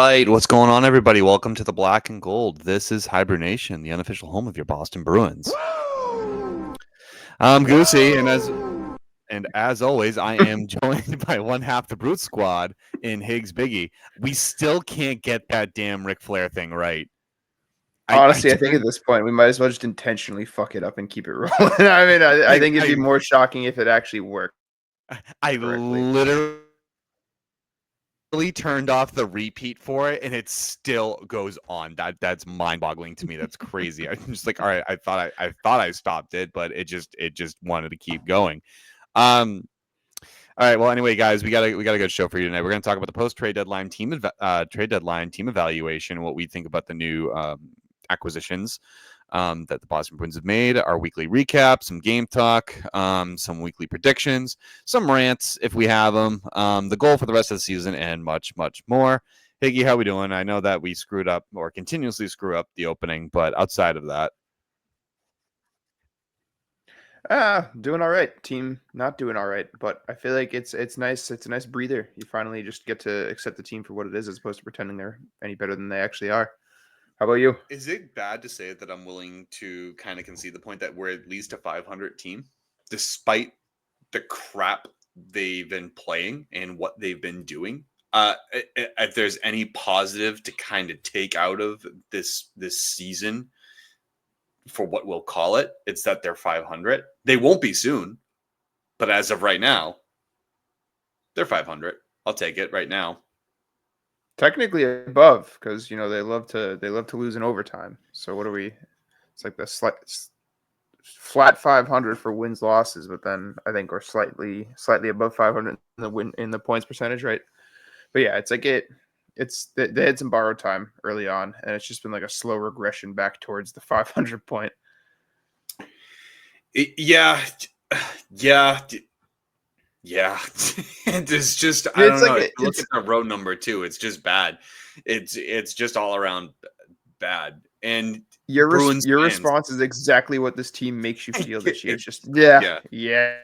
right, what's going on, everybody? Welcome to the Black and Gold. This is HiBruiNation, the unofficial home of your Boston Bruins. I'm Goosey, and as always, I am joined by one half the Brute Squad in Higgs Biggie. We still can't get that damn Ric Flair thing right. Honestly, I think at this point we might as well just intentionally fuck it up and keep it rolling. I think it'd be more shocking if it actually worked. I literally turned off the repeat for it, and it still goes on. That's mind-boggling to me. That's crazy. I'm just like, all right, I thought I stopped it, but it just wanted to keep going. All right. Well, anyway, guys, we got a good show for you tonight. We're going to talk about the post-trade deadline team evaluation, what we think about the new acquisitions that the Boston Bruins have made, our weekly recap, some game talk, some weekly predictions, some rants if we have them, the goal for the rest of the season, and much, much more. Higgy, how we doing? I know that we screwed up or continuously screw up the opening, but outside of that, doing all right. Team not doing all right, but I feel like it's nice. It's a nice breather. You finally just get to accept the team for what it is, as opposed to pretending they're any better than they actually are. How about you? Is it bad to say that I'm willing to kind of concede the point that we're at least a 500 team, despite the crap they've been playing and what they've been doing? If there's any positive to kind of take out of this season, for what we'll call it, it's that they're 500. They won't be soon, but as of right now, they're 500. I'll take it right now. Technically above, because they love to lose in overtime. So what are we? It's like the flat 500 for wins losses, but then I think we're slightly above 500 in the points percentage, right? But yeah, it's like they had some borrowed time early on, and it's just been like a slow regression back towards the 500 point. Yeah. It's just I don't know. Look at the road number too. It's just bad. It's just all around bad. And your response is exactly what this team makes you feel this year. It's just yeah.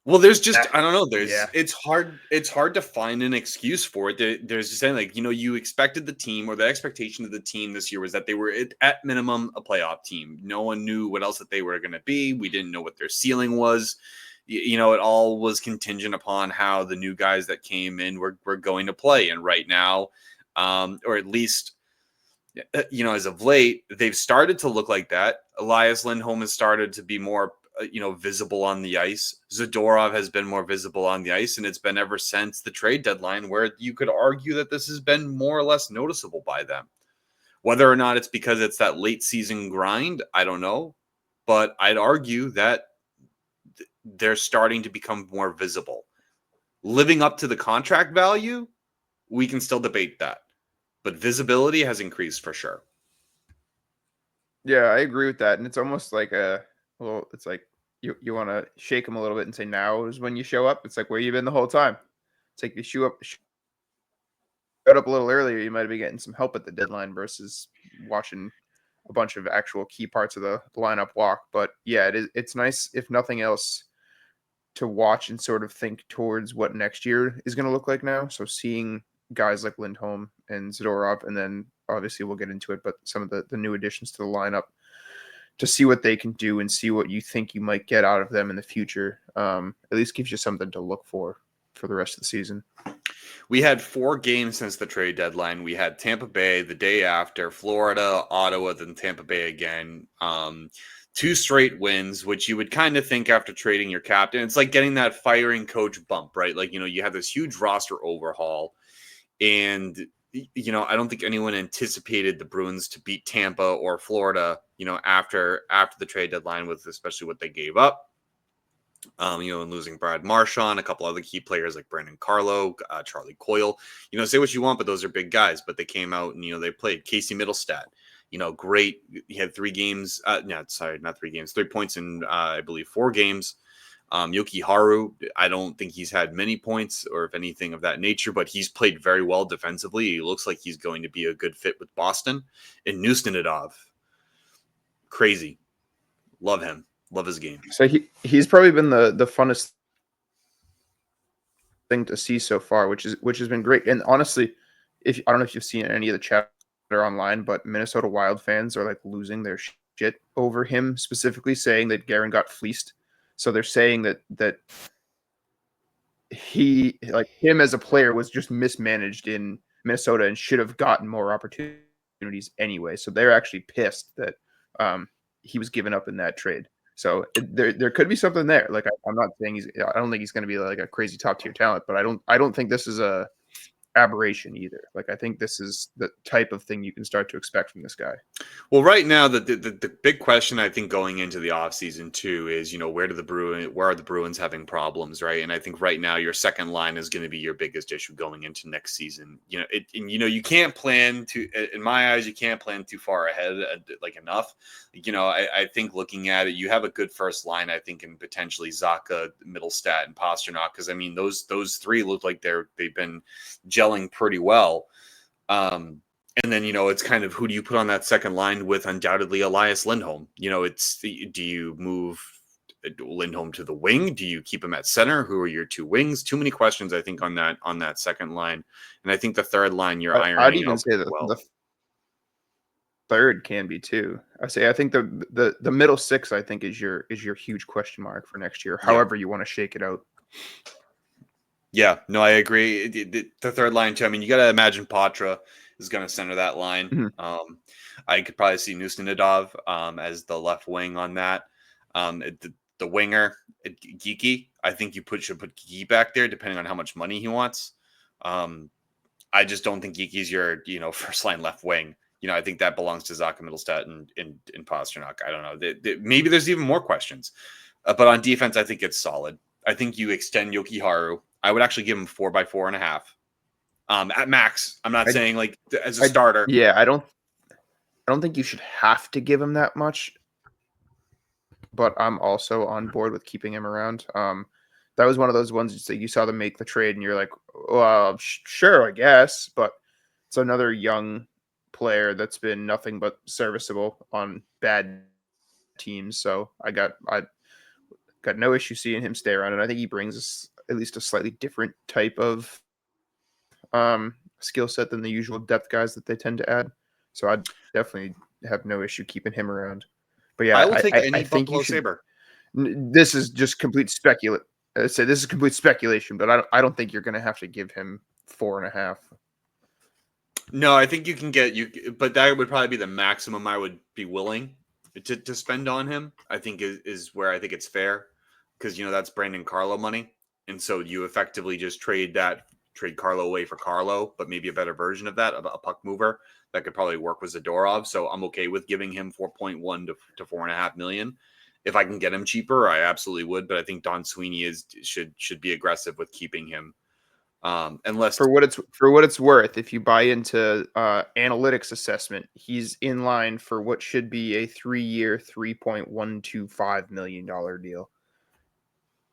Well, there's just I don't know. It's hard to find an excuse for it. There's just saying like you expected the team, or the expectation of the team this year was that they were at minimum a playoff team. No one knew what else that they were going to be. We didn't know what their ceiling was. It all was contingent upon how the new guys that came in were going to play. And right now, or at least, as of late, they've started to look like that. Elias Lindholm has started to be more, visible on the ice. Zadorov has been more visible on the ice. And it's been ever since the trade deadline where you could argue that this has been more or less noticeable by them. Whether or not it's because it's that late season grind, I don't know. But I'd argue that they're starting to become more visible. Living up to the contract value, we can still debate that. But visibility has increased for sure. Yeah, I agree with that. And it's almost like it's like you want to shake them a little bit and say now is when you show up. It's like where you've been the whole time. It's like you showed up a little earlier, you might be getting some help at the deadline versus watching a bunch of actual key parts of the lineup walk. But yeah, it's nice, if nothing else, to watch and sort of think towards what next year is going to look like now. So seeing guys like Lindholm and Zadorov, and then obviously we'll get into it, but some of the new additions to the lineup, to see what they can do and see what you think you might get out of them in the future, at least gives you something to look for the rest of the season. We had 4 games since the trade deadline. We had Tampa Bay the day after, Florida, Ottawa, then Tampa Bay again. 2 straight wins, which you would kind of think after trading your captain. It's like getting that firing coach bump, right? Like, you have this huge roster overhaul. And, I don't think anyone anticipated the Bruins to beat Tampa or Florida, after the trade deadline, with especially what they gave up. And losing Brad Marchand, a couple other key players like Brandon Carlo, Charlie Coyle. Say what you want, but those are big guys. But they came out and, they played. Casey Middlestat, great. He had 3 games. Not 3 games. 3 points in, I believe, 4 games. Yoki Haru, I don't think he's had many points or if anything of that nature, but he's played very well defensively. He looks like he's going to be a good fit with Boston. And Nustinadov, crazy. Love him. Love his game. So he's probably been the funnest thing to see so far, which has been great. And honestly, if I don't know if you've seen any of the chatter online, but Minnesota Wild fans are like losing their shit over him, specifically saying that Guerin got fleeced. So they're saying that he, like him as a player, was just mismanaged in Minnesota and should have gotten more opportunities anyway. So they're actually pissed that he was given up in that trade. So there could be something there. Like I'm not saying I don't think he's going to be like a crazy top tier talent, but I don't think this is a aberration either. Like I think this is the type of thing you can start to expect from this guy. Well, right now the big question I think going into the offseason too is, you know, where are the Bruins having problems, right? And I think right now your second line is going to be your biggest issue going into next season. You know, you can't plan to, in my eyes, you can't plan too far ahead, like enough. You know, I think looking at it, you have a good first line, I think, in potentially Zacha, Middlestat, and Pasternak, because I mean those three look like they've been gelling pretty well. And then, you know, it's kind of who do you put on that second line with undoubtedly Elias Lindholm? You know, do you move Lindholm to the wing? Do you keep him at center? Who are your two wings? Too many questions, I think, on that second line. And I think the third line you're I'd ironing even out say that well. the third can be too. I think the middle six I think is your huge question mark for next year. However you want to shake it out. Yeah, no, I agree. The third line too. I mean, you got to imagine Patra is going to center that line. Mm-hmm. I could probably see Nusnadov as the left wing on that. The winger, Geeky. I think you should put Geeky back there, depending on how much money he wants. I just don't think Geeky's your first line left wing. You know, I think that belongs to Zacha, Middlestat, and Pasternak. I don't know. Maybe there's even more questions, but on defense, I think it's solid. I think you extend Jokiharju. I would actually give him 4 by 4.5 at max. I'm not saying like as a starter. Yeah, I don't think you should have to give him that much, but I'm also on board with keeping him around. That was one of those ones that you saw them make the trade, and you're like, well, sure, I guess, but it's another young player that's been nothing but serviceable on bad teams. So I got no issue seeing him stay around, and I think he brings us at least a slightly different type of skill set than the usual depth guys that they tend to add. So I'd definitely have no issue keeping him around. But yeah, I will take I any think Buffalo you should. Saber. This is just complete speculation. I say this is complete speculation, but I don't think you're going to have to give him 4.5. No, I think you can get but that would probably be the maximum I would be willing to spend on him. I think is where I think it's fair, because that's Brandon Carlo money, and so you effectively just trade Carlo away for Carlo, but maybe a better version of that, a puck mover that could probably work with Zadorov. So I'm okay with giving him 4.1 to 4.5 million. If I can get him cheaper, I absolutely would. But I think Don Sweeney should be aggressive with keeping him. Unless for what it's worth, if you buy into analytics assessment, he's in line for what should be a 3-year, $3.125 million deal.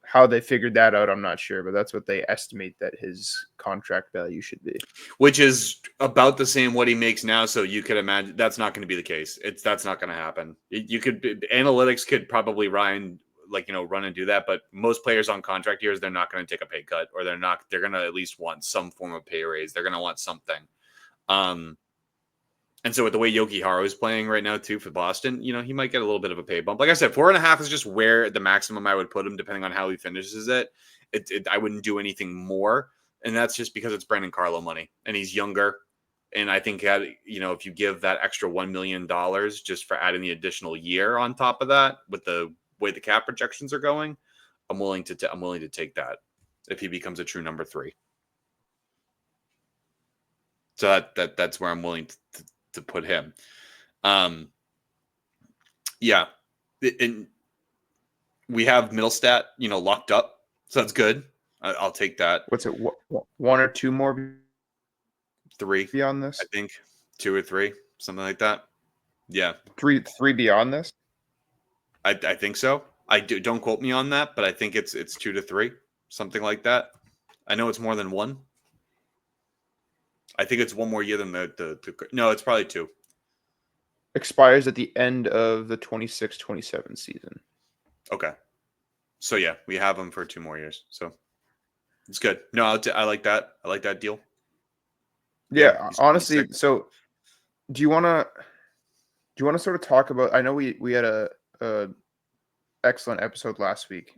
How they figured that out, I'm not sure, but that's what they estimate that his contract value should be. Which is about the same what he makes now. So you could imagine that's not going to be the case. That's not going to happen. Analytics could probably run and do that, but most players on contract years, they're not going to take a pay cut, or they're going to at least want some form of pay raise. They're going to want something. And so with the way Jokiharju is playing right now too for Boston, he might get a little bit of a pay bump. Like I said, 4.5 is just where the maximum I would put him, depending on how he finishes it. I wouldn't do anything more. And that's just because it's Brandon Carlo money and he's younger. And I think, if you give that extra $1 million just for adding the additional year on top of that, with the way the cap projections are going, I'm willing to take that if he becomes a true number 3. So that's where I'm willing to put him. Yeah. And we have Middlestat, locked up. So that's good. I'll take that. What's it? 1 or 2 more? 3 beyond this? I think 2 or 3, something like that. Yeah. 3 beyond this? I think so. Don't quote me on that, but I think it's 2 to 3, something like that. I know it's more than 1. I think it's 1 more year than no, it's probably 2. Expires at the end of the 26-27 season. Okay. So yeah, we have them for 2 more years. So it's good. No, I like that. I like that deal. Yeah, Yeah, he's honestly, 26. so do you wanna sort of talk about, I know we had a excellent episode last week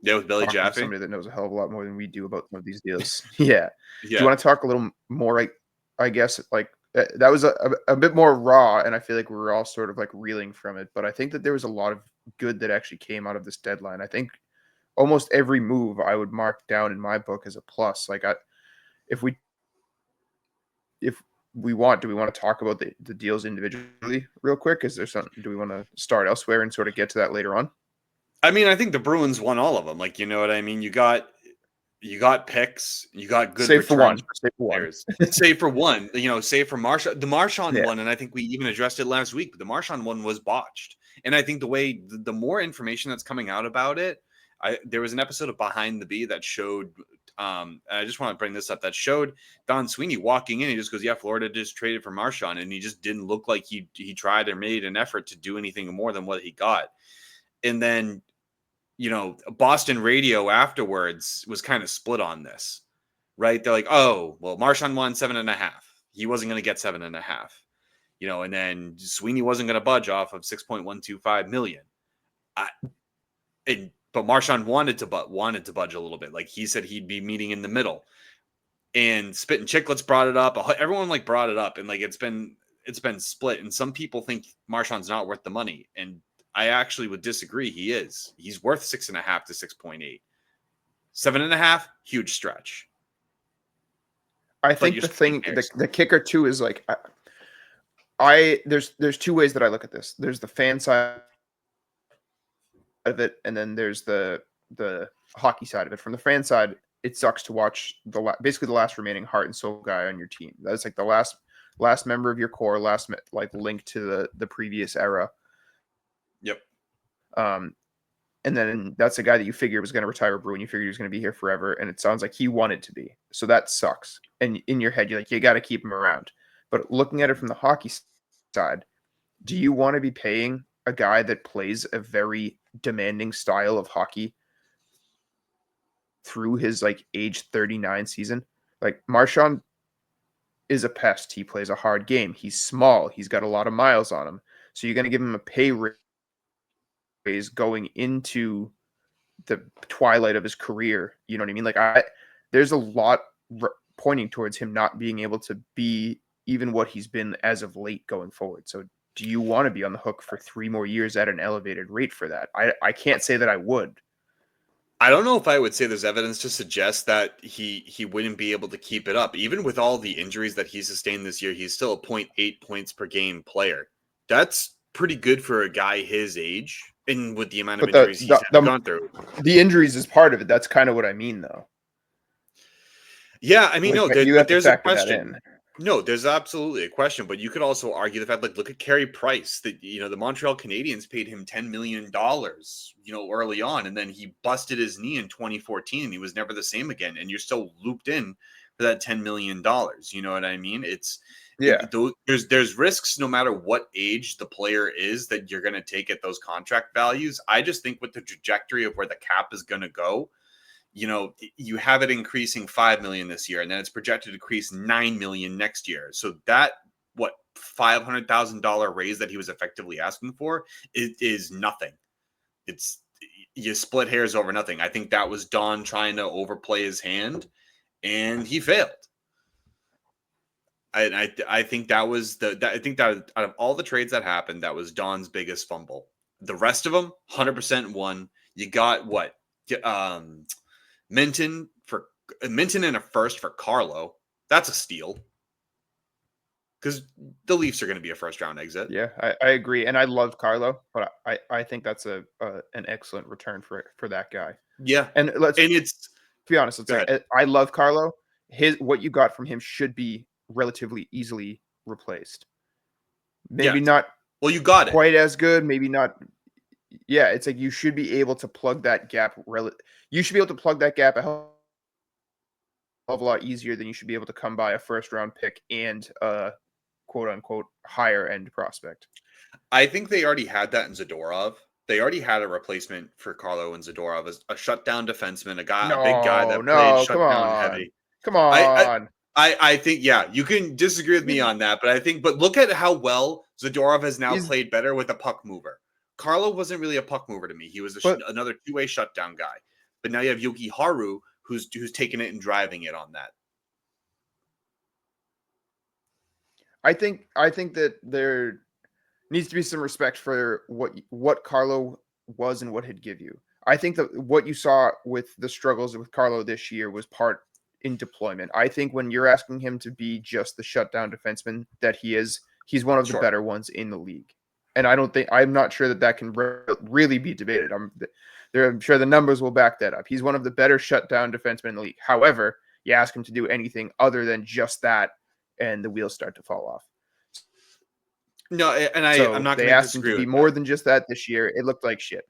Yeah, with Billy talking to Jaffe. somebody that knows a hell of a lot more than we do about some of these deals. Yeah. Do you Yeah. wanna talk a little more, like, I guess, like, that was a bit more raw, and I feel like we were all sort of, like, reeling from it, but I think that there was a lot of good that actually came out of this deadline. I think almost every move I would mark down in my book as a plus. Like, if we if we want, do we want to talk about the deals individually real quick? Is there something? Do we want to start elsewhere and sort of get to that later on? I mean, I think the Bruins won all of them. Like, you know what I mean? You got picks, you got good Save for returns one. for Save for one. players. Save for one, save for Marshawn. The Marshawn Yeah. one, and I think we even addressed it last week, but the Marshawn one was botched. And I think the more information that's coming out about it, there was an episode of Behind the Bee that showed I just want to bring this up, that showed Don Sweeney walking in. He just goes, "Yeah, Florida just traded for Marshawn," and he just didn't look like he tried or made an effort to do anything more than what he got. And then Boston radio afterwards was kind of split on this, right? They're like, "Oh, well, Marshawn won 7.5. He wasn't going to get 7.5, and then Sweeney wasn't going to budge off of 6.125 million." But Marshawn wanted to budge a little bit. Like, he said he'd be meeting in the middle, and Spit and Chicklets brought it up. Everyone like brought it up, and like it's been split. And some people think Marshawn's not worth the money, and I actually would disagree. He is. He's worth 6.5 to 6.8. 7.5, huge stretch. I But think you're the splitting thing, hairs. the kicker too is like, there's two ways that I look at this. There's the fan side of it, and then there's the hockey side of it. From the fan side, it sucks to watch basically the last remaining heart and soul guy on your team. That's like the last member of your core, like link to the previous era. Yep. And then that's a guy that you figure was going to retire Bruin. You figure he was going to be here forever, and it sounds like he wanted to be. So that sucks. And in your head, you're like, you got to keep him around. But looking at it from the hockey side, do you want to be paying a guy that plays a very demanding style of hockey through his like age 39 season? Like, Marshawn is a pest. He plays a hard game. He's small. He's got a lot of miles on him. So you're going to give him a pay raise going into the twilight of his career. You know what I mean? Like, there's a lot pointing towards him not being able to be even what he's been as of late going forward. So do you want to be on the hook for 3 more years at an elevated rate for that? I can't say that I would. I don't know if I would say there's evidence to suggest that he wouldn't be able to keep it up. Even with all the injuries that he sustained this year, he's still a 0.8 points per game player. That's pretty good for a guy his age, and with the amount of But injuries he's gone through. the injuries is part of it. That's kind of what I mean, though. Yeah, I mean, Like, no, you but have to there's a factor that question. in. No, there's absolutely a question, but you could also argue the fact, like, look at Carey Price. That the Montreal Canadiens paid him $10 million, early on, and then he busted his knee in 2014, and he was never the same again. And you're still looped in for that $10 million. You know what I mean? Yeah. There's risks no matter what age the player is that you're going to take at those contract values. I just think with the trajectory of where the cap is going to go, you have it increasing 5 million this year, and then it's projected to increase 9 million next year. So that $500,000 raise that he was effectively asking for is nothing. It's you split hairs over nothing. I think that was Don trying to overplay his hand, and he failed. I think that was I think that out of all the trades that happened, that was Don's biggest fumble. The rest of them, 100% won. You got what? Minton and a first for Carlo. That's a steal. Because the Leafs are going to be a first round exit. Yeah, I agree. And I love Carlo, but I think that's an excellent return for that guy. Yeah. And it's be honest, I love Carlo. What you got from him should be relatively easily replaced. Maybe not. Well, you got quite as good. Maybe not. Yeah, it's like you should be able to plug that gap. You should be able to plug that gap a hell of a lot easier than you should be able to come by a first round pick and quote unquote higher end prospect. I think they already had that in Zadorov. They already had a replacement for Carlo and Zadorov as a shutdown defenseman, a big guy that played shutdown heavy. Come on. I think, yeah, you can disagree with me on that, but look at how well Zadorov has now He's played better with a puck mover. Carlo wasn't really a puck mover to me. He was but another two-way shutdown guy. But now you have Yuki Haru, who's taking it and driving it on that. I think that there needs to be some respect for what Carlo was and what he'd give you. I think that what you saw with the struggles with Carlo this year was part in deployment. I think when you're asking him to be just the shutdown defenseman that he is, he's one of the Sure. better ones in the league. And I'm not sure that can really be debated. I'm sure the numbers will back that up. He's one of the better shutdown defensemen in the league. However, you ask him to do anything other than just that, and the wheels start to fall off. No, and I'm not They going to asked him disagree to be with more that. than just that this year. It looked like shit.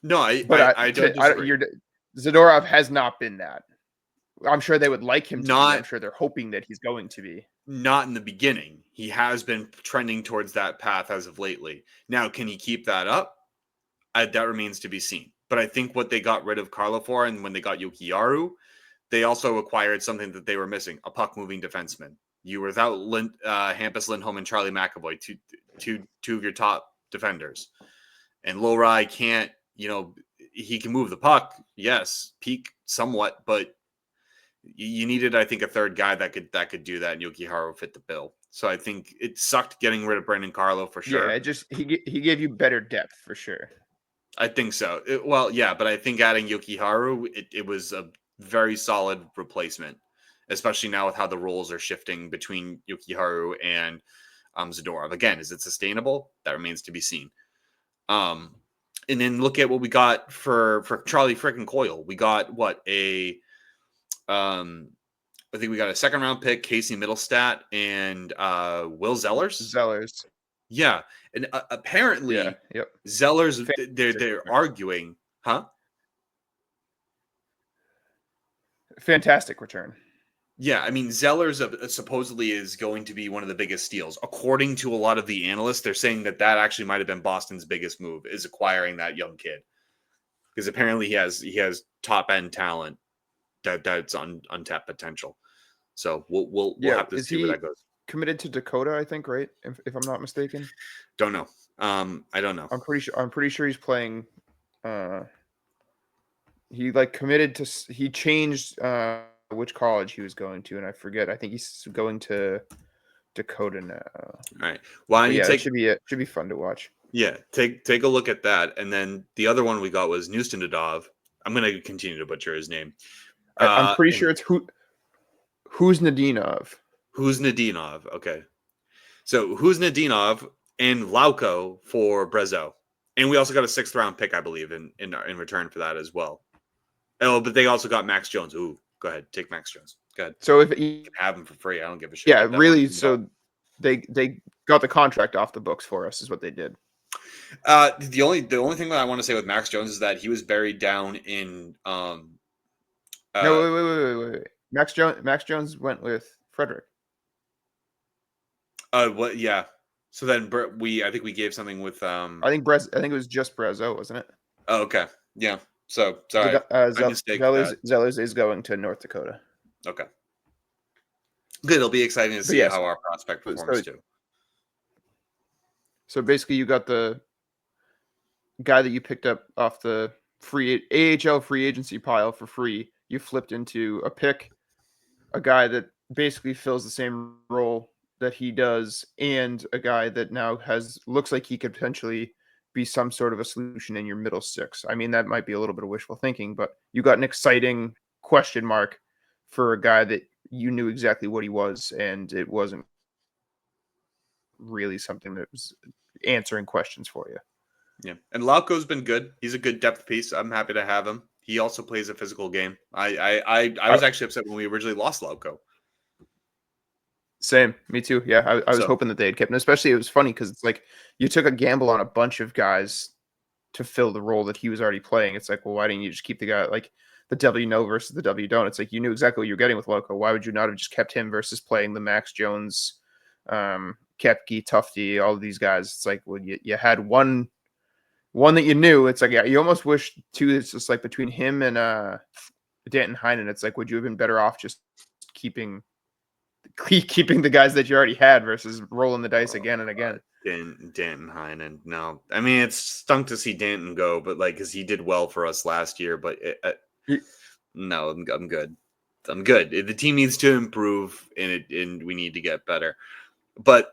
No, But I don't disagree. Zadorov has not been that. I'm sure they would like him to be. I'm Not sure they're hoping that he's going to be. not in the beginning. He has been trending towards that path as of lately. Now, can he keep that up? That remains to be seen. But I think what they got rid of Carlo for, and when they got Yukiyaru, they also acquired something that they were missing: a puck-moving defenseman. You were without Hampus Lindholm and Charlie McAvoy, two of your top defenders. And Lohrei can't, he can move the puck, yes, peak somewhat, but you needed, I think, a third guy that could do that, and Yukiharu fit the bill. So I think it sucked getting rid of Brandon Carlo for sure. Yeah, he gave you better depth for sure. I think so. But I think adding Yukiharu, it was a very solid replacement, especially now with how the roles are shifting between Yukiharu and Zadorov. Again, is it sustainable? That remains to be seen. And then look at what we got for Charlie frickin' Coyle. We got I think we got a second round pick, Casey Middlestat, and Will Zellers. Yeah, and apparently, Yeah, yep. Zellers, they're arguing, huh? Fantastic return. Yeah, I mean, Zellers supposedly is going to be one of the biggest steals. According to a lot of the analysts, they're saying that actually might have been Boston's biggest move, is acquiring that young kid, because apparently he has top end talent that's on untapped potential. So we'll have to see where that goes. Committed to Dakota, I think, right? If I'm not mistaken. Don't know. I don't know. I'm pretty sure he's playing. He committed to. He changed which college he was going to, and I forget. I think he's going to Dakota now. All right. Why don't you take? It should be fun to watch. Yeah, take a look at that, and then the other one we got was Nustendadov. I'm going to continue to butcher his name. I'm pretty sure it's who's Nadinov. Who's Nadinov? Okay, so who's Nadinov and Lauko for Brezo, and we also got a 6th round pick, I believe, in return for that as well. Oh, but they also got Max Jones. Ooh, go ahead, take Max Jones. Go ahead. So if you can have him for free, I don't give a shit. Yeah, really. So they got the contract off the books for us, is what they did. The only thing that I want to say with Max Jones is that he was buried down in. No, wait. Max Jones went with Frederick. What? Yeah. So then I think we gave something with. I think it was just Brezo, wasn't it? Oh, okay. Yeah. So sorry. Zellers is going to North Dakota. Okay. Good. It'll be exciting to see how our prospect performs too. So basically, you got the guy that you picked up off the AHL free agency pile for free. You flipped into a pick, a guy that basically fills the same role that he does, and a guy that now looks like he could potentially be some sort of a solution in your middle six. I mean, that might be a little bit of wishful thinking, but you got an exciting question mark for a guy that you knew exactly what he was, and it wasn't really something that was answering questions for you. Yeah, and Lauko's been good. He's a good depth piece. I'm happy to have him. He also plays a physical game. I was actually upset when we originally lost Lauko. Same, me too. Yeah, I was hoping that they had kept him. Especially, it was funny because it's like you took a gamble on a bunch of guys to fill the role that he was already playing. It's like, well, why didn't you just keep the guy like the W know versus the W don't? It's like you knew exactly what you were getting with Lauko. Why would you not have just kept him versus playing the Max Jones, Kepke, Tufte, all of these guys? It's like, well, you had one that you knew. It's like, yeah, you almost wish too. It's just like between him and Danton Heinen. It's like, would you have been better off just just keeping the guys that you already had versus rolling the dice again and again. Danton Heinen. No, I mean, it's stunk to see Danton go, but like, because he did well for us last year, but no, I'm good. I'm good. The team needs to improve, and we need to get better. But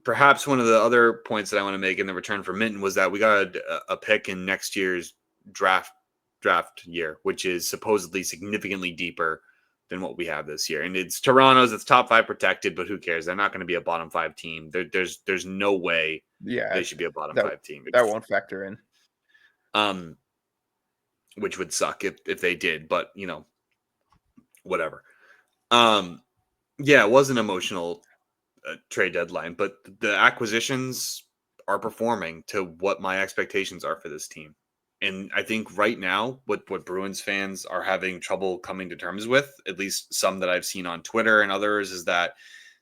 perhaps one of the other points that I want to make in the return for Minton was that we got a pick in next year's draft year, which is supposedly significantly deeper than what we have this year. And it's Toronto's, it's top 5 protected, but who cares? They're not going to be a bottom 5 team. There's no way they should be a bottom 5 team. That won't factor in. Which would suck if they did, but whatever. Yeah, it was an emotional trade deadline, but the acquisitions are performing to what my expectations are for this team. And I think right now, what Bruins fans are having trouble coming to terms with, at least some that I've seen on Twitter and others, is that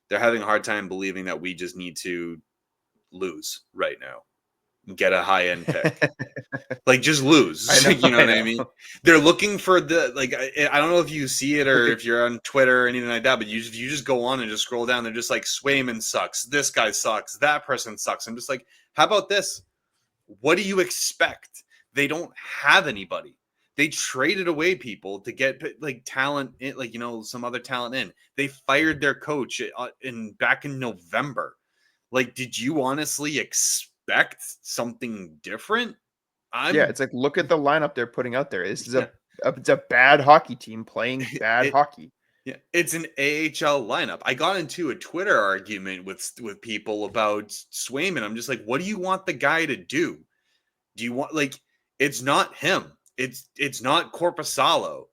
they're having a hard time believing that we just need to lose right now, get a high end pick. Like, just lose. You know what I mean? They're looking for the, like, I don't know if you see it or if you're on Twitter or anything like that, but you just go on and just scroll down. They're just like, Swayman sucks. This guy sucks. That person sucks. I'm just like, how about this? What do you expect? They don't have anybody. They traded away people to get like talent in, like, some other talent in. They fired their coach back in November. Like, did you honestly expect something different? It's like, look at the lineup they're putting out there. This is it's a bad hockey team playing bad hockey. Yeah, it's an AHL lineup. I got into a Twitter argument with people about Swayman. I'm just like, what do you want the guy to do? Do you want, like, it's not him. It's not Korpisalo.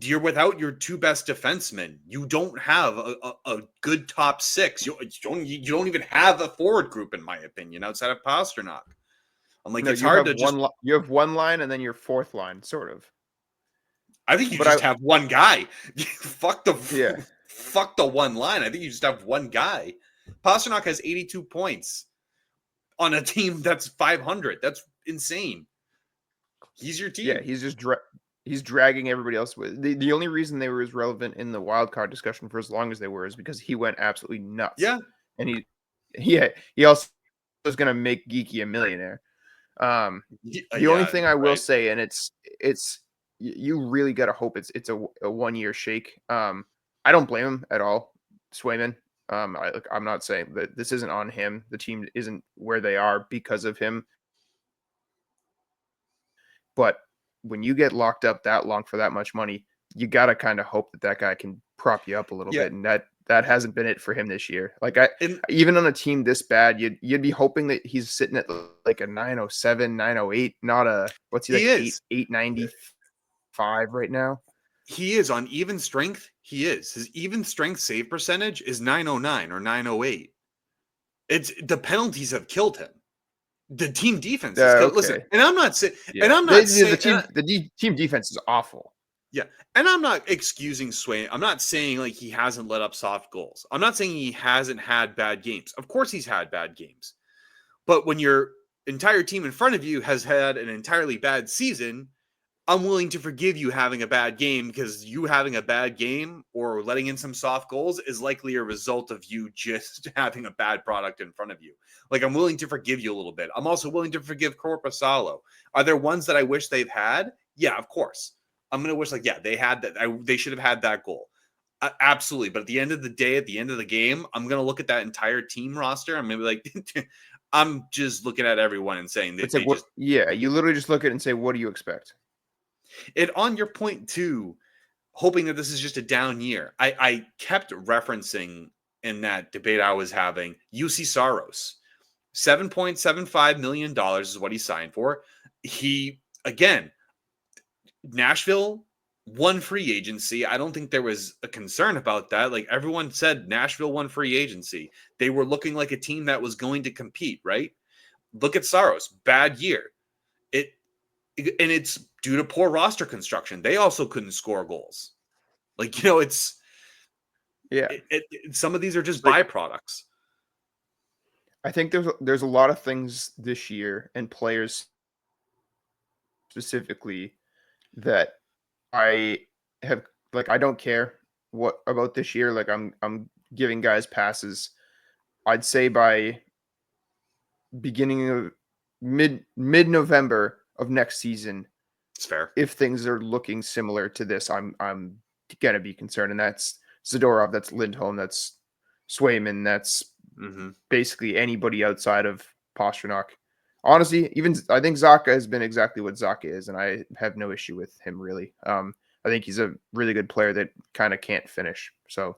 You're without your 2 best defensemen. You don't have a good top 6. You don't even have a forward group, in my opinion, outside of Pasternak. I'm like, it's hard to you have one line and then your fourth line, sort of. I think you just have one guy. Fuck the one line. I think you just have one guy. Pasternak has 82 points on a team that's 500. That's insane. He's your team. Yeah, he's just he's dragging everybody else with. The only reason they were as relevant in the wild card discussion for as long as they were is because he went absolutely nuts. Yeah, and he also was going to make Geeky a millionaire. The only thing I will say, and it's you really got to hope it's a 1-year shake. I don't blame him at all, Swayman. I'm not saying that this isn't on him. The team isn't where they are because of him. But when you get locked up that long for that much money, you got to kind of hope that guy can prop you up a little bit. And that hasn't been it for him this year. Like, even on a team this bad, you'd be hoping that he's sitting at like a 907, 908, not a, what's he like, 895 right now? He is on even strength. He is. His even strength save percentage is 909 or 908. It's the penalties have killed him. The team defense is killed. Listen, and I'm not saying, the team defense is awful. Yeah, and I'm not excusing Swain. I'm not saying like he hasn't let up soft goals. I'm not saying he hasn't had bad games. Of course he's had bad games. But when your entire team in front of you has had an entirely bad season, I'm willing to forgive you having a bad game, because you having a bad game or letting in some soft goals is likely a result of you just having a bad product in front of you. Like, I'm willing to forgive you a little bit. I'm also willing to forgive Korpisalo. Are there ones that I wish they've had? Yeah, of course. I'm going to wish, like, yeah, they had that. They should have had that goal. Absolutely. But at the end of the day, at the end of the game, I'm going to look at that entire team roster. I'm going to be like, I'm just looking at everyone and saying that you literally just look at it and say, what do you expect? And on your point too, hoping that this is just a down year, I kept referencing in that debate I was having UC Saros. $7.75 million is what he signed for. He, again, Nashville won free agency. I don't think there was a concern about that. Like, everyone said Nashville won free agency. They were looking like a team that was going to compete, right? Look at Saros, bad year. And it's due to poor roster construction. They also couldn't score goals. Like, it's some of these are just byproducts. I think there's a lot of things this year and players specifically that I have, like, I don't care what about this year, like I'm giving guys passes. I'd say by beginning of mid-November of next season, It's fair. if things are looking similar to this, I'm gonna be concerned. And that's Zadorov, that's Lindholm, that's Swayman, that's Mm-hmm. basically anybody outside of Pastrnak. Honestly, even I think Zaka has been exactly what Zaka is, and I have no issue with him really. I think he's a really good player that kind of can't finish. So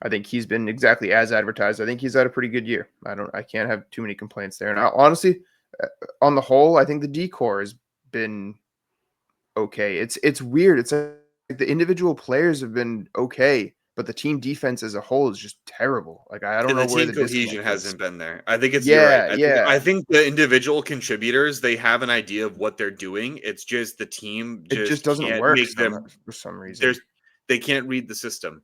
I think he's been exactly as advertised. I think he's had a pretty good year. I can't have too many complaints there. And honestly, on the whole, I think the decor has been okay. It's weird. It's like the individual players have been okay, but the team defense as a whole is just terrible. Like I don't And know the where team the cohesion disconnect is. hasn't been there. I think you're right. Yeah, yeah. I think the individual contributors, they have an idea of what they're doing. It's just the team It just just doesn't can't work make somehow them for some reason. there's they can't read the system.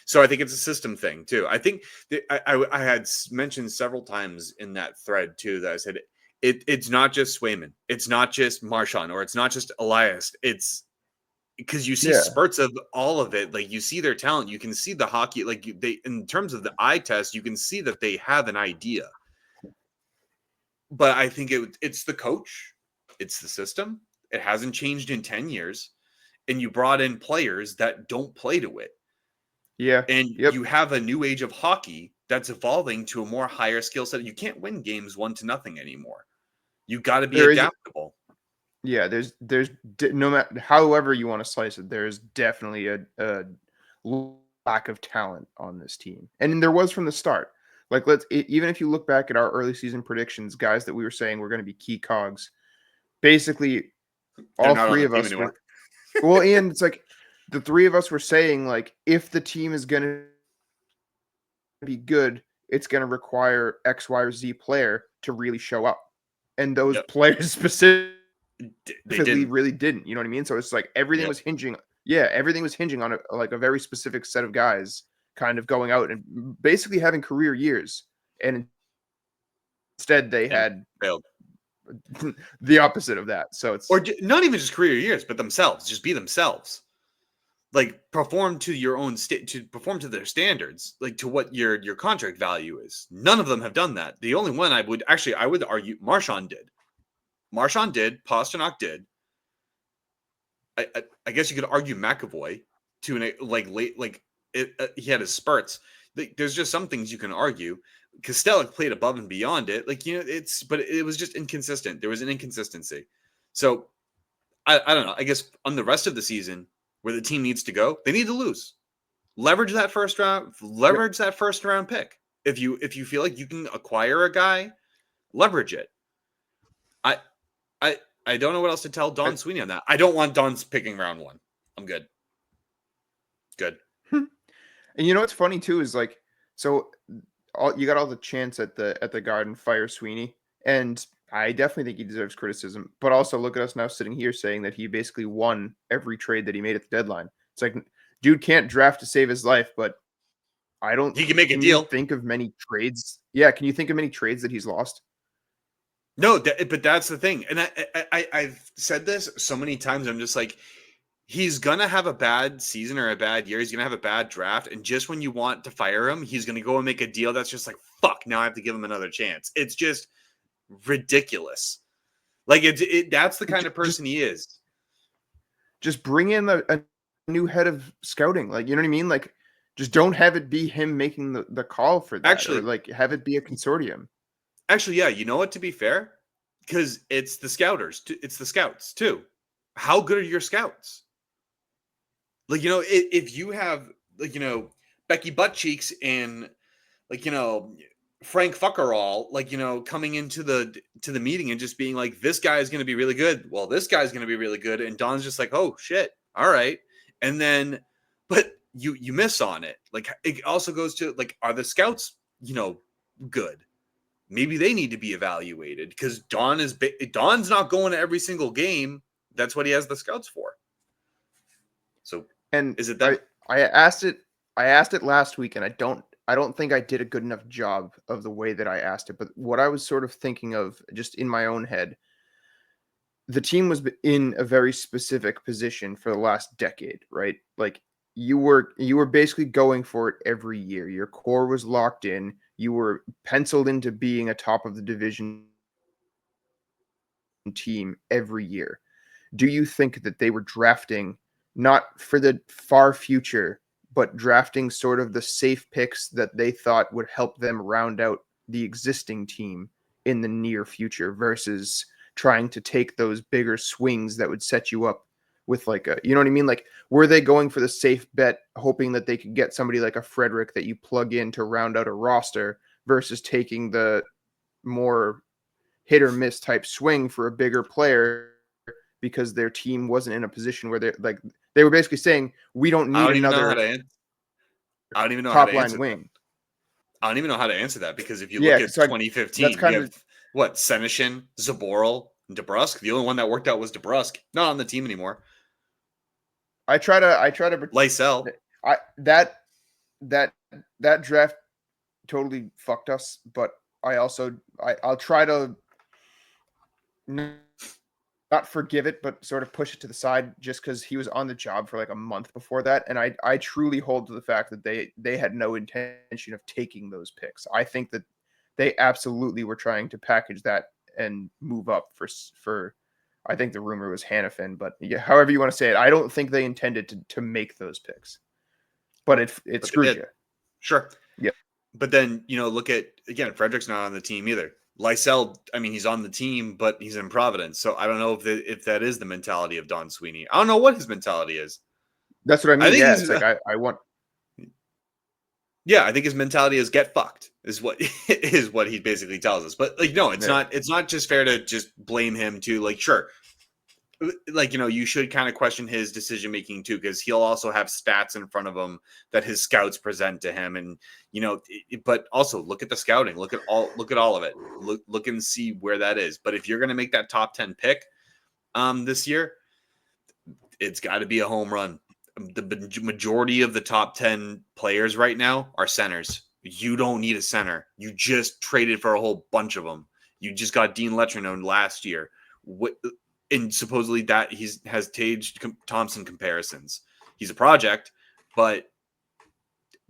So I think it's a system thing too. I think that I had mentioned several times in that thread too that I said it's not just Swayman, it's not just Marchand, or it's not just Elias. It's because you see Yeah. spurts of all of it. Like you see their talent, you can see the hockey. Like they, in terms of the eye test, you can see that they have an idea. But I think it's the coach, it's the system. It hasn't changed in 10 years, and you brought in players that don't play to it. Yeah. And Yep. you have a new age of hockey that's evolving to a more higher skill set. You can't win games 1-0 anymore. You got to be There is adaptable. yeah, there's no matter however you want to slice it, there's definitely a lack of talent on this team. And there was from the start. Like even if you look back at our early season predictions, guys that we were saying were going to be key cogs, basically They're all not on three the of team us anymore. were well, and it's like the three of us were saying like if the team is going to be good, it's going to require X, Y, or Z player to really show up. And those Yep. players specifically They didn't. really didn't. You know what I mean? So it's like everything Yep. was hinging. Yeah, everything was hinging on a very specific set of guys kind of going out and basically having career years. And instead they And had failed. the opposite of that. So Or it's not even just career years, but themselves. Just be themselves. Like perform to your own state, to perform to their standards, like to what your contract value is. None of them have done that. The only one I would argue Marchand did. Marchand did. Pastrnak did. I guess you could argue McAvoy to an like late like he had his spurts. There's just some things you can argue. Costello played above and beyond it. Like but it was just inconsistent. There was an inconsistency. So I don't know. I guess on the rest of the season, where the team needs to go, they need to lose. Leverage that first round. yep. Leverage that first round pick. If you feel like you can acquire a guy, leverage it. I I I don't know what else to tell Don Sweeney on that. I don't want Don's picking round one. I'm good. Good. And you know what's funny too is like so you got all the chants at the Garden fire Sweeney, and I definitely think he deserves criticism. But also look at us now sitting here saying that he basically won every trade that he made at the deadline. It's like dude can't draft to save his life, but I don't. He can make a Can you deal. think of many trades? Yeah, can you think of many trades that he's lost? No, but that's the thing. And I've said this so many times. I'm just like, he's gonna have a bad season or a bad year. He's gonna have a bad draft, and just when you want to fire him, he's gonna go and make a deal that's just like, fuck. Now I have to give him another chance. It's just ridiculous. Like that's the kind of Just person he is. just bring in a new head of scouting. Like you know what I mean? Like just don't have it be him making the call for that, or Actually, like have it be a consortium. yeah. You know what? To be fair, because it's the scouters. It's the scouts too. How good are your scouts? Like if you have like Becky Buttcheeks and like Frank Fuckerall, like coming into the meeting and just being like, this guy is going to be really good. Well, this guy's going to be really good, and Don's just like, oh shit, all right, and then, but you miss on it. Like it also goes to like, are the scouts good? Maybe they need to be evaluated because Don's not going to every single game. That's what he has the scouts for. So And is it that? I asked it last week, and I don't think I did a good enough job of the way that I asked it. But what I was sort of thinking of just in my own head, the team was in a very specific position for the last decade, right? Like you were basically going for it every year. Your core was locked in. You were penciled into being a top of the division team every year. Do you think that they were drafting not for the far future, but drafting sort of the safe picks that they thought would help them round out the existing team in the near future versus trying to take those bigger swings that would set you up with like a, you know what I mean? Like, were they going for the safe bet, hoping that they could get somebody like a Frederick that you plug in to round out a roster versus taking the more hit or miss type swing for a bigger player because their team wasn't in a position where they were basically saying we don't I need don't even know how another to. I don't even know how top to line answer that. wing. I don't even know how to answer that because if you look Yeah, at so that's 2015, you kind of have what Senishin, Zaboral, and DeBrusque. The only one that worked out was DeBrusque, not on the team anymore. I try to Lysell. I that draft totally fucked us, but I'll try to not forgive it, but sort of push it to the side just because he was on the job for like a month before that. And I truly hold to the fact that they had no intention of taking those picks. I think that they absolutely were trying to package that and move up for I think the rumor was Hannafin, but yeah, however you want to say it, I don't think they intended to make those picks. But it But they screwed did. you. Sure. Yeah. But then, look at, again, Frederick's not on the team either. Lysell, I mean, he's on the team, but he's in Providence. So I don't know if that is the mentality of Don Sweeney. I don't know what his mentality is. That's what I I mean. think Yeah, he's, it's like I want. yeah, I think his mentality is get fucked is what is what he basically tells us. But like, no, Yeah. it's not just fair to just blame him too. Like, sure, like you should kind of question his decision making too, because he'll also have stats in front of him that his scouts present to him, and but also look at the scouting, look at all of it, look and see where that is. But if you're going to make that top 10 pick this year, it's got to be a home run. The majority of the top 10 players right now are centers. You don't need a center. You just traded for a whole bunch of them. You just got Dean Letrano last year. And supposedly that has Tage Thompson comparisons. He's a project, but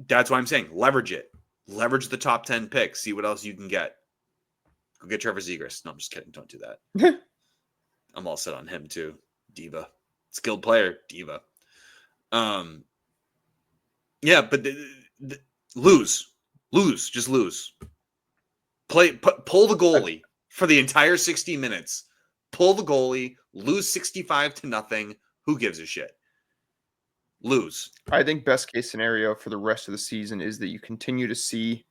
that's why I'm saying leverage it. Leverage the top 10 picks. See what else you can get. Go get Trevor Zegras. No, I'm just kidding. Don't do that. I'm all set on him too. Diva. Skilled player. Diva. Yeah, but lose. Just lose. Pull the goalie for the entire 60 minutes. Pull the goalie, lose 65-0. Who gives a shit? Lose. I think best case scenario for the rest of the season is that you continue to see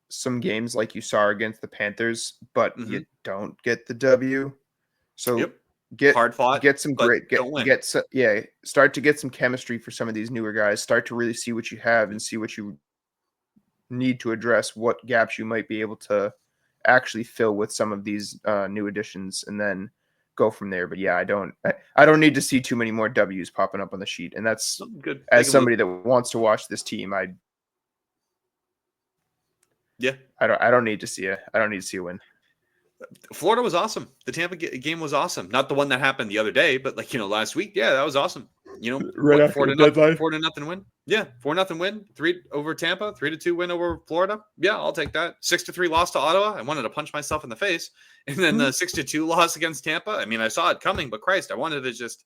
some games like you saw against the Panthers, but you don't get the W. So Hard fought, get some but great don't win. start to get some chemistry for some of these newer guys. Start to really see what you have and see what you need to address, what gaps you might be able to actually fill with some of these new additions, and then go from there. But yeah, I don't need to see too many more W's popping up on the sheet. And that's Good. as somebody that wants to watch this team, I don't need to see a win. Florida was awesome. The Tampa game was awesome. Not the one that happened the other day, but last week, yeah, that was awesome. Right after the deadline. 4-0 win. Yeah, 4-0 win. 3 over Tampa. 3-2 win over Florida. Yeah, I'll take that. 6-3 loss to Ottawa. I wanted to punch myself in the face, and then the 6-2 loss against Tampa. I mean, I saw it coming, but Christ, I wanted to just,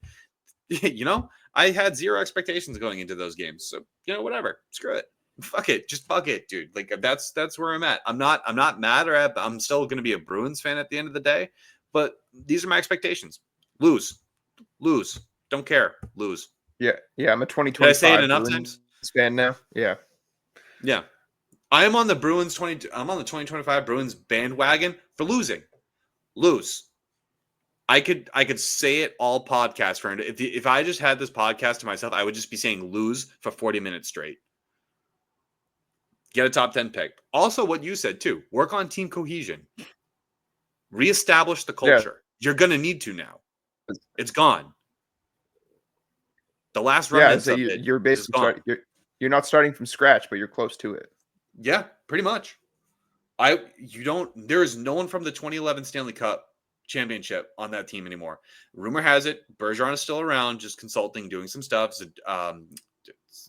I had zero expectations going into those games. So whatever. Screw it. Fuck it. Just fuck it, dude. Like that's where I'm at. I'm not mad I'm still going to be a Bruins fan at the end of the day, but these are my expectations. Lose. Don't care. Lose. Yeah. I'm a 2025 Did I say it enough Bruins times? fan now. Yeah. I am on the Bruins I'm on the 2025 Bruins bandwagon for losing. Lose. I could say it all podcast for if I just had this podcast to myself, I would just be saying lose for 40 minutes straight. Get a top 10 pick. Also, what you said too, work on team cohesion. Reestablish the culture. Yeah. You're going to need to now. It's gone. The last remnants of it you're basically you're not starting from scratch, but you're close to it. Yeah, pretty much. There is no one from the 2011 Stanley Cup championship on that team anymore. Rumor has it Bergeron is still around, just consulting, doing some stuff.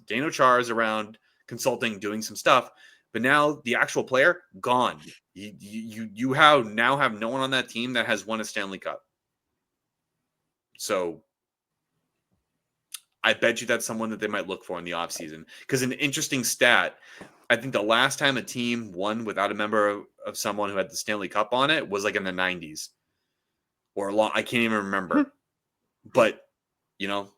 Dano Char is around consulting, doing some stuff, but now the actual player gone. You now have no one on that team that has won a Stanley Cup. So I bet you that's someone that they might look for in the offseason. Because an interesting stat, I think the last time a team won without a member of someone who had the Stanley Cup on it was like in the 90s. Or a long, I can't even remember. But, you know,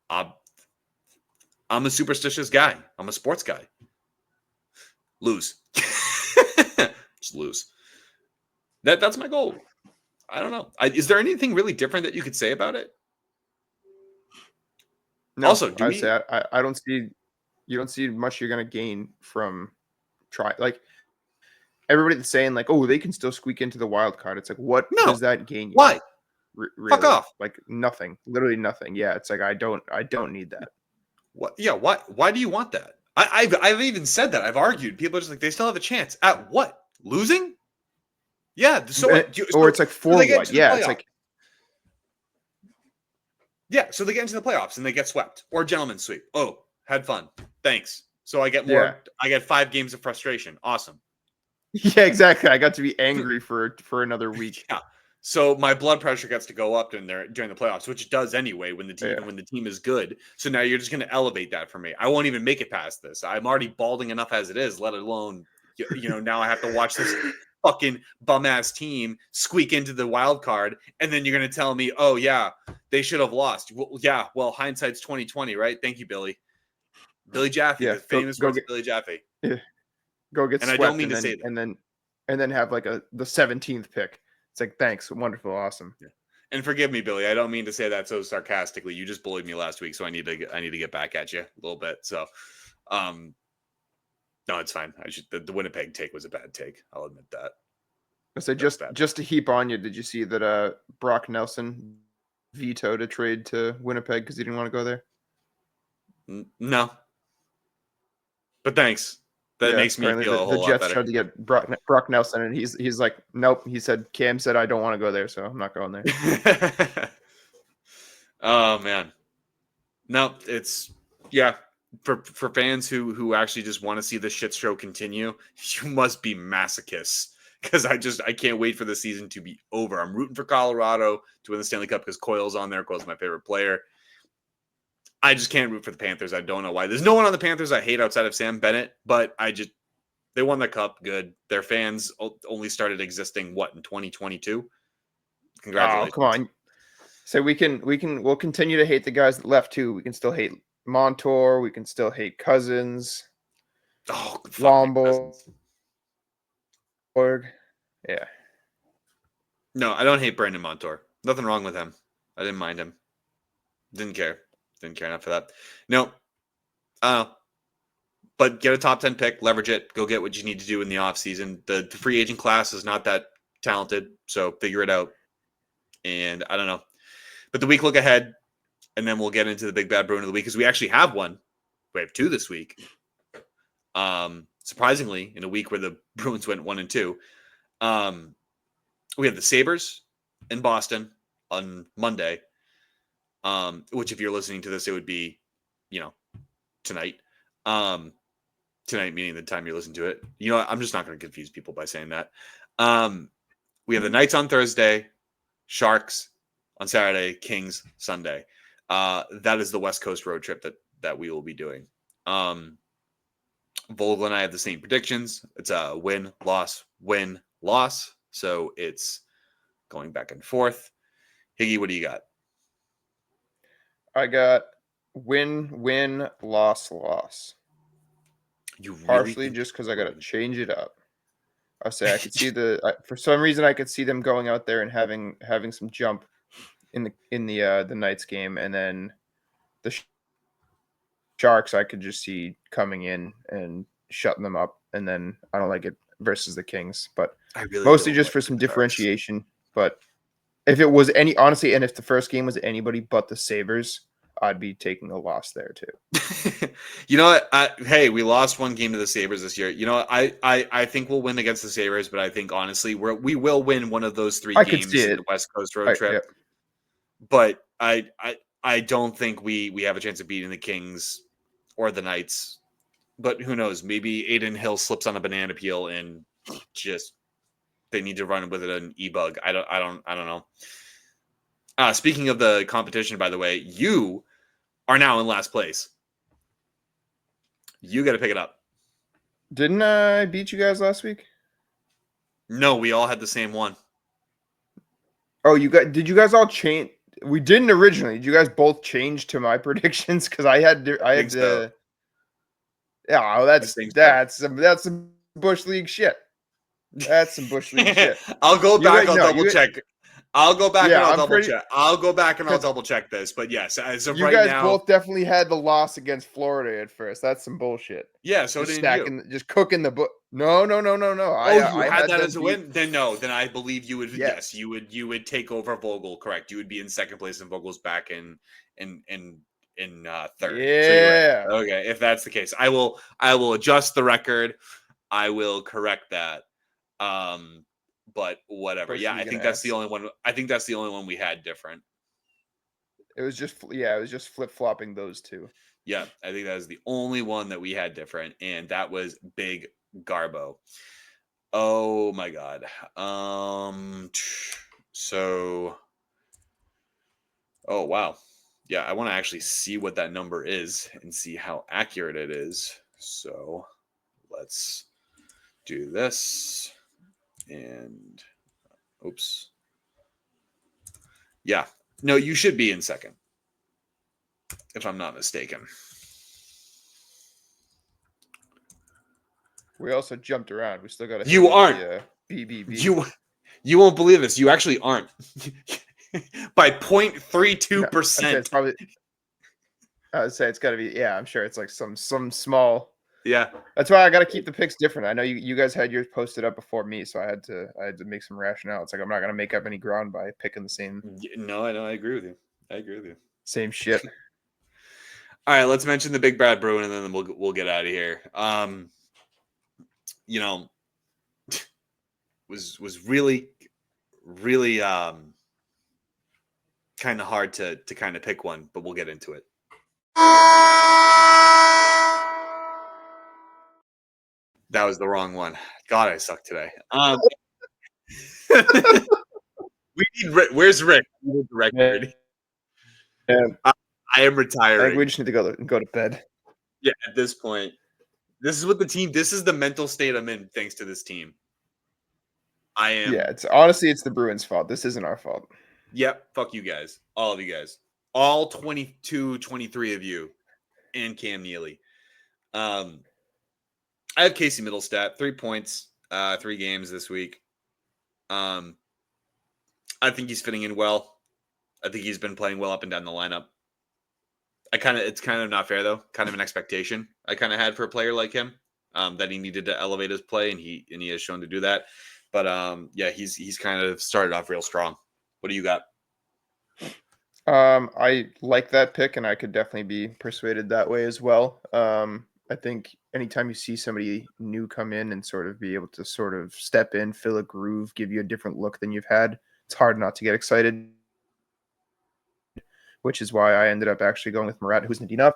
I'm a superstitious guy. I'm a sports guy. Lose. Just lose. That's my goal. I don't know. Is there anything really different that you could say about it? No, Also, I don't see you don't see much you're gonna gain from like everybody that's saying like, oh, they can still squeak into the wild card. It's like, what does that gain you? Why? Really? Fuck off. Like nothing. Literally nothing. Yeah, it's like I don't need that. What? Yeah. Why do you want that? I've even said that. I've argued. People are just like, they still have a chance at what? Losing? Yeah. So what? Or it's like for what? Yeah, it's like. Yeah, so they get into the playoffs and they get swept or gentleman's sweep. Oh, had fun. Thanks. So I get more. Yeah. I get 5 games of frustration. Awesome. Yeah, exactly. I got to be angry for another week. Yeah. So my blood pressure gets to go up during the playoffs, which it does anyway when the team is good. So now you're just going to elevate that for me. I won't even make it past this. I'm already balding enough as it is, let alone now I have to watch this fucking bum ass team squeak into the wild card, and then you're going to tell me, oh yeah, they should have lost. Well, yeah, well, hindsight's 2020, right? Thank you, Billy Jaffe, the famous Billy Jaffe. Yeah. Go get and swept, I don't mean to say that. and then have like the 17th pick. It's like, thanks, wonderful, awesome. Yeah. And forgive me, Billy. I don't mean to say that so sarcastically. You just bullied me last week, so I need to get back at you a little bit. So, no, it's fine. The Winnipeg take was a bad take. I'll admit that. So just to heap on you, did you see that Brock Nelson vetoed a trade to Winnipeg because he didn't want to go there? No. But thanks. That makes me feel a whole lot better. The Jets tried to get Brock Nelson, and he's like, nope. He said, Cam said, I don't want to go there, so I'm not going there. Oh, man. No, it's, yeah. For fans who actually just want to see the shit show continue, you must be masochists. Because I can't wait for the season to be over. I'm rooting for Colorado to win the Stanley Cup because Coyle's on there. Coyle's my favorite player. I just can't root for the Panthers. I don't know why. There's no one on the Panthers I hate outside of Sam Bennett, but they won the cup. Good. Their fans only started existing, in 2022? Congratulations. Oh, come on. So we'll continue to hate the guys that left too. We can still hate Montour. We can still hate Cousins. Oh, Lomborg. Yeah. No, I don't hate Brandon Montour. Nothing wrong with him. I didn't mind him. Didn't care enough for that. No. But get a top 10 pick, leverage it, go get what you need to do in the offseason. The free agent class is not that talented, so figure it out. And I don't know. But the week look ahead, and then we'll get into the big bad Bruin of the week because we actually have one. We have 2 this week. Surprisingly, in a week where the Bruins went 1-2. We have the Sabres in Boston on Monday. Which if you're listening to this, it would be, tonight. Tonight meaning the time you listen to it. I'm just not going to confuse people by saying that. We have the Knights on Thursday, Sharks on Saturday, Kings Sunday. That is the West Coast road trip that we will be doing. Vogel and I have the same predictions. It's a win, loss, win, loss. So it's going back and forth. Higgy, what do you got? I got win, loss. You really partially just because I got to change it up. I say I could see for some reason I could see them going out there and having some jump in the Knights game, and then the Sharks I could just see coming in and shutting them up, and then I don't like it versus the Kings, but mostly just for some differentiation. But if it was honestly, and if the first game was anybody but the Sabres, I'd be taking a loss there too. You know what? Hey, we lost 1 game to the Sabres this year. You know what? I think we'll win against the Sabres, but I think honestly we will win one of those 3 games in the West Coast road trip. Yeah. But I don't think we have a chance of beating the Kings or the Knights. But who knows? Maybe Aiden Hill slips on a banana peel and just they need to run with it an e-bug. I don't know. Speaking of the competition, by the way, you are now in last place. You got to pick it up. Didn't I beat you guys last week? No, we all had the same one. Oh, did you guys all change? We didn't originally. Did you guys both change to my predictions? Because I had to. So. Yeah, well, that's some Bush League shit. That's some Bush League shit. I'll go back. I'll double check. I'll go back and I'll double check. I'll go back and I'll double check this. But yes, as of right now, you guys both definitely had the loss against Florida at first. That's some bullshit. Yeah, so just didn't you. Just cooking the book. No. Oh, you had that as a win? Then no. Then I believe you would. Yes, you would take over Vogel. Correct. You would be in second place, and Vogel's back in third. Yeah. So okay, if that's the case, I will adjust the record. I will correct that. But whatever. Yeah, I think that's the only one. I think that's the only one we had different. It was just flip-flopping those two. Yeah, I think that was the only one that we had different, and that was Big Garbo. Oh my god. So oh wow. Yeah, I want to actually see what that number is and see how accurate it is. So let's do this. And oops. Yeah. No, you should be in second. If I'm not mistaken. We also jumped around. We still got to. You aren't. BBB. You won't believe this. You actually aren't. By 0.32%. No, it's probably. I would say it's got to be. Yeah, I'm sure it's like some small. Yeah, that's why I got to keep the picks different. I know you guys had yours posted up before me, so I had to make some rationale. It's like I'm not gonna make up any ground by picking the same. No, I know. I agree with you. Same shit. All right, let's mention the Big Bad Bruin, and then we'll get out of here. Was really kind of hard to kind of pick one, but we'll get into it. That was the wrong one. God, I suck today. We need Rick. Where's Rick? We need the record. Yeah. I am retiring. I think we just need to go to bed. Yeah, at this point, this is what the team. This is the mental state I'm in, thanks to this team. I am. Yeah, it's honestly the Bruins' fault. This isn't our fault. Yep. Fuck you guys. All of you guys. All 22, 23 of you, and Cam Neely. I have Casey Middlestat, 3 points, 3 games this week. I think he's fitting in well. I think he's been playing well up and down the lineup. It's kind of not fair though. Kind of an expectation I kind of had for a player like him, that he needed to elevate his play, and he has shown to do that. But yeah, he's kind of started off real strong. What do you got? I like that pick, and I could definitely be persuaded that way as well. I think anytime you see somebody new come in and sort of be able to sort of step in, fill a groove, give you a different look than you've had, it's hard not to get excited, which is why I ended up actually going with Murat Huznadinov,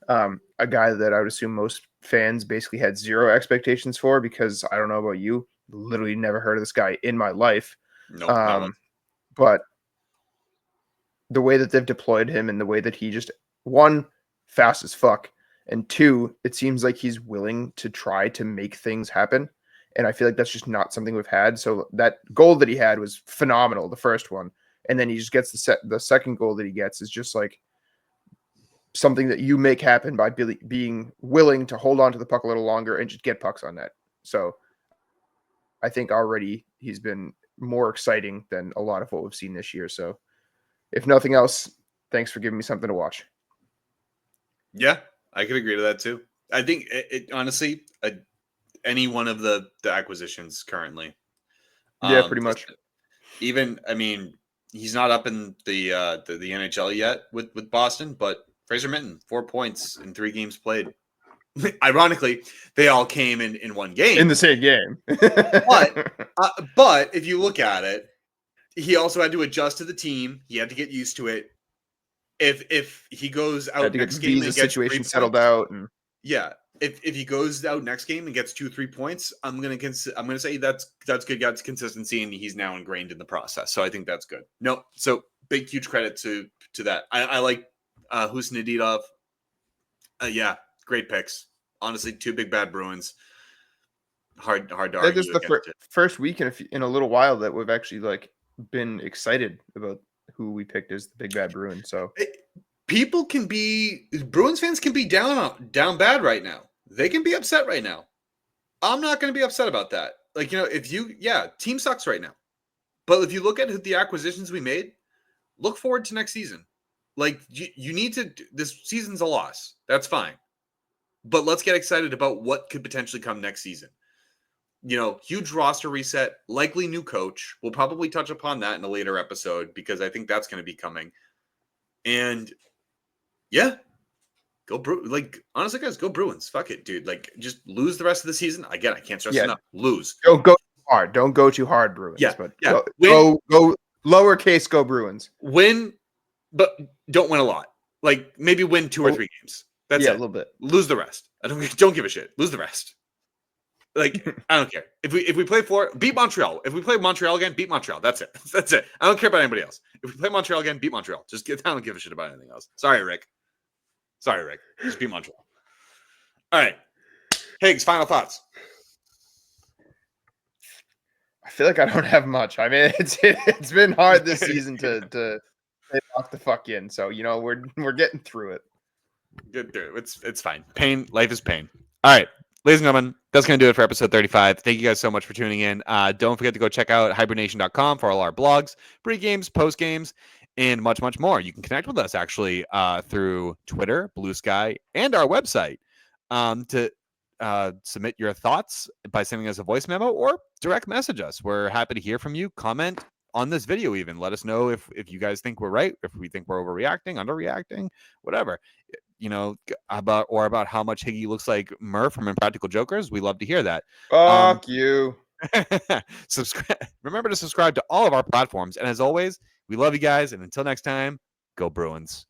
a guy that I would assume most fans basically had zero expectations for, because I don't know about you, literally never heard of this guy in my life. Nope, but the way that they've deployed him and the way that he just, one, fast as fuck, and two, it seems like he's willing to try to make things happen. And I feel like that's just not something we've had. So that goal that he had was phenomenal, the first one. And then he just gets the second goal that he gets is just like something that you make happen by being willing to hold on to the puck a little longer and just get pucks on net. So I think already he's been more exciting than a lot of what we've seen this year. So if nothing else, thanks for giving me something to watch. Yeah, I could agree to that too. I think it honestly, any one of the acquisitions currently. Yeah, pretty much. Even, I mean, he's not up in the NHL yet with Boston, but Fraser Minten, 4 points in 3 games played. Ironically, they all came in one game. In the same game. but if you look at it, he also had to adjust to the team. He had to get used to it. If he goes out next game and gets situation settled out, and Yeah. If he goes out next game and gets 2-3 points, I'm gonna say that's good. That's consistency, and he's now ingrained in the process. So I think that's good. No, so big huge credit to that. I like Husnudinov. Yeah, great picks. Honestly, 2 big bad Bruins. Hard to This argue is the against it. first week in a little while that we've actually like been excited about who we picked as the big bad Bruin. So Bruins fans can be down bad right now. They can be upset right now. I'm not going to be upset about that. Like, team sucks right now. But if you look at the acquisitions we made, look forward to next season. Like, you need to. This season's a loss. That's fine. But let's get excited about what could potentially come next season. Huge roster reset, likely new coach. We'll probably touch upon that in a later episode because I think that's going to be coming. And yeah, honestly, guys, go Bruins. Fuck it, dude. Like, just lose the rest of the season. Again, I can't stress enough. Lose. Don't go too hard. Don't go too hard, Bruins. Yeah, but yeah. Go lowercase. Go Bruins. Win, but don't win a lot. Like, maybe win 2 or 3 games. That's it. A little bit. Lose the rest. I don't give a shit. Lose the rest. Like, I don't care. If we play beat Montreal. If we play Montreal again, beat Montreal. That's it. That's it. I don't care about anybody else. If we play Montreal again, beat Montreal. I don't give a shit about anything else. Sorry, Rick. Just beat Montreal. All right. Higgs, final thoughts. I feel like I don't have much. I mean, it's been hard this season to lock the fuck in. So, we're getting through it. Get through it. It's fine. Pain. Life is pain. All right. Ladies and gentlemen, that's going to do it for episode 35. Thank you guys so much for tuning in. Don't forget to go check out HiBruiNation.com for all our blogs, pre-games, post-games, and much, much more. You can connect with us, actually, through Twitter, Bluesky, and our website to submit your thoughts by sending us a voice memo or direct message us. We're happy to hear from you. Comment on this video even. Let us know if you guys think we're right, if we think we're overreacting, underreacting, whatever. About how much Higgy looks like Murph from Impractical Jokers. We love to hear that. Fuck you. Remember to subscribe to all of our platforms. And as always, we love you guys. And until next time, go Bruins.